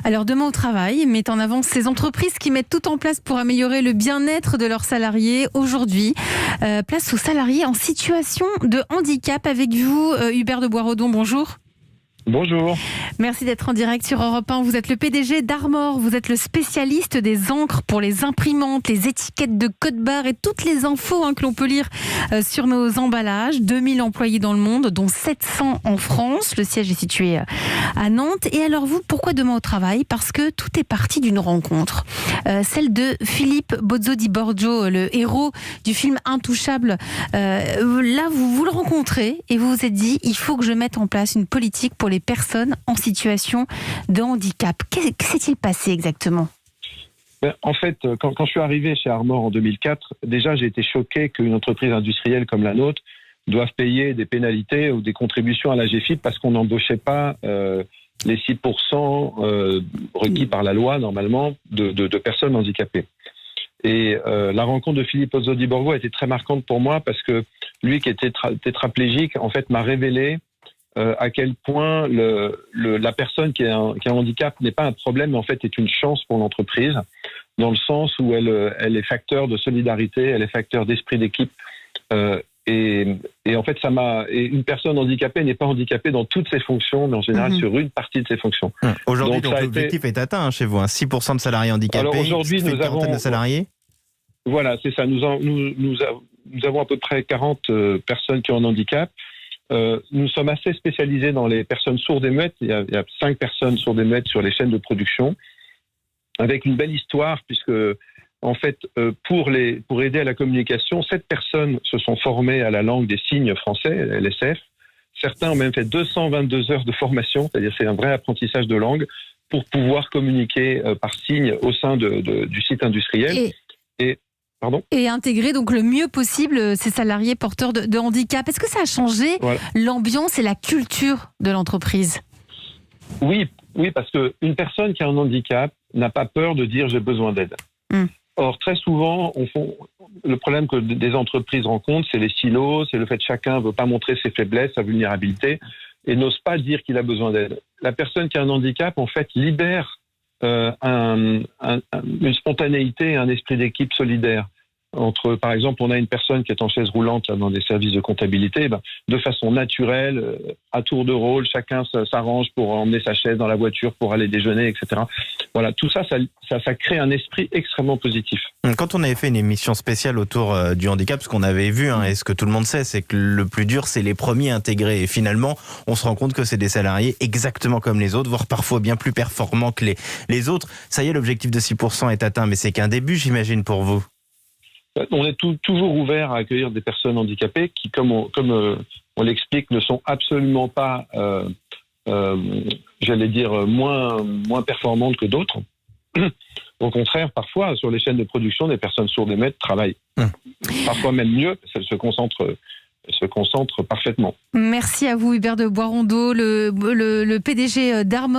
Alors Demain au travail met en avant ces entreprises qui mettent tout en place pour améliorer le bien-être de leurs salariés. Aujourd'hui, place aux salariés en situation de handicap avec vous, Hubert de Boisredon. Bonjour. Bonjour. Merci d'être en direct sur Europe 1. Vous êtes le PDG d'Armor. Vous êtes le spécialiste des encres pour les imprimantes, les étiquettes de code-barres et toutes les infos que l'on peut lire sur nos emballages. 2000 employés dans le monde, dont 700 en France. Le siège est situé à Nantes. Et alors vous, pourquoi Demain au travail ? Parce que tout est parti d'une rencontre. Celle de Philippe Bozzo di Borgio, le héros du film Intouchable. Là, vous le rencontrez et vous vous êtes dit, il faut que je mette en place une politique pour les personnes en situation de handicap. Que s'est-il passé exactement ? En fait, quand je suis arrivé chez Armor en 2004, déjà j'ai été choqué qu'une entreprise industrielle comme la nôtre doive payer des pénalités ou des contributions à la GFIP parce qu'on n'embauchait pas les 6% requis par la loi normalement de personnes handicapées. Et la rencontre de Philippe Bozzo di Borgio a été très marquante pour moi parce que lui qui était tétraplégique en fait m'a révélé à quel point la personne qui a un handicap n'est pas un problème, mais en fait est une chance pour l'entreprise, dans le sens où elle est facteur de solidarité, elle est facteur d'esprit d'équipe. Et en fait, une personne handicapée n'est pas handicapée dans toutes ses fonctions, mais en général sur une partie de ses fonctions. Aujourd'hui, donc l'objectif est atteint chez vous, 6% de salariés handicapés. Alors aujourd'hui, nous avons de salariés. Voilà, c'est ça. Nous avons à peu près 40 personnes qui ont un handicap. Nous sommes assez spécialisés dans les personnes sourdes et muettes. Il y a 5 personnes sourdes et muettes sur les chaînes de production, avec une belle histoire, puisque en fait, pour aider à la communication, 7 personnes se sont formées à la langue des signes français, LSF. Certains ont même fait 222 heures de formation, c'est-à-dire c'est un vrai apprentissage de langue, pour pouvoir communiquer par signes au sein du site industriel. Et intégrer donc le mieux possible ces salariés porteurs de handicap. Est-ce que ça a changé l'ambiance et la culture de l'entreprise ? Oui, parce qu'une personne qui a un handicap n'a pas peur de dire « j'ai besoin d'aide ». Or, très souvent, le problème que des entreprises rencontrent, c'est les silos, c'est le fait que chacun ne veut pas montrer ses faiblesses, sa vulnérabilité, et n'ose pas dire qu'il a besoin d'aide. La personne qui a un handicap, en fait, libère une spontanéité et un esprit d'équipe solidaire. Par exemple, on a une personne qui est en chaise roulante là, dans des services de comptabilité, de façon naturelle, à tour de rôle, chacun s'arrange pour emmener sa chaise dans la voiture pour aller déjeuner, etc. Voilà, tout ça crée un esprit extrêmement positif. Quand on avait fait une émission spéciale autour du handicap, ce qu'on avait vu, et ce que tout le monde sait, c'est que le plus dur, c'est les premiers intégrés. Et finalement, on se rend compte que c'est des salariés exactement comme les autres, voire parfois bien plus performants que les autres. Ça y est, l'objectif de 6% est atteint, mais c'est qu'un début, j'imagine, pour vous. On est toujours ouvert à accueillir des personnes handicapées qui, comme on l'explique, ne sont absolument pas, j'allais dire, moins performantes que d'autres. Au contraire, parfois, sur les chaînes de production, des personnes sourdes et muettes travaillent parfois même mieux, parce qu'elles se concentrent parfaitement. Merci à vous, Hubert de Boisredon, le PDG d'Armor.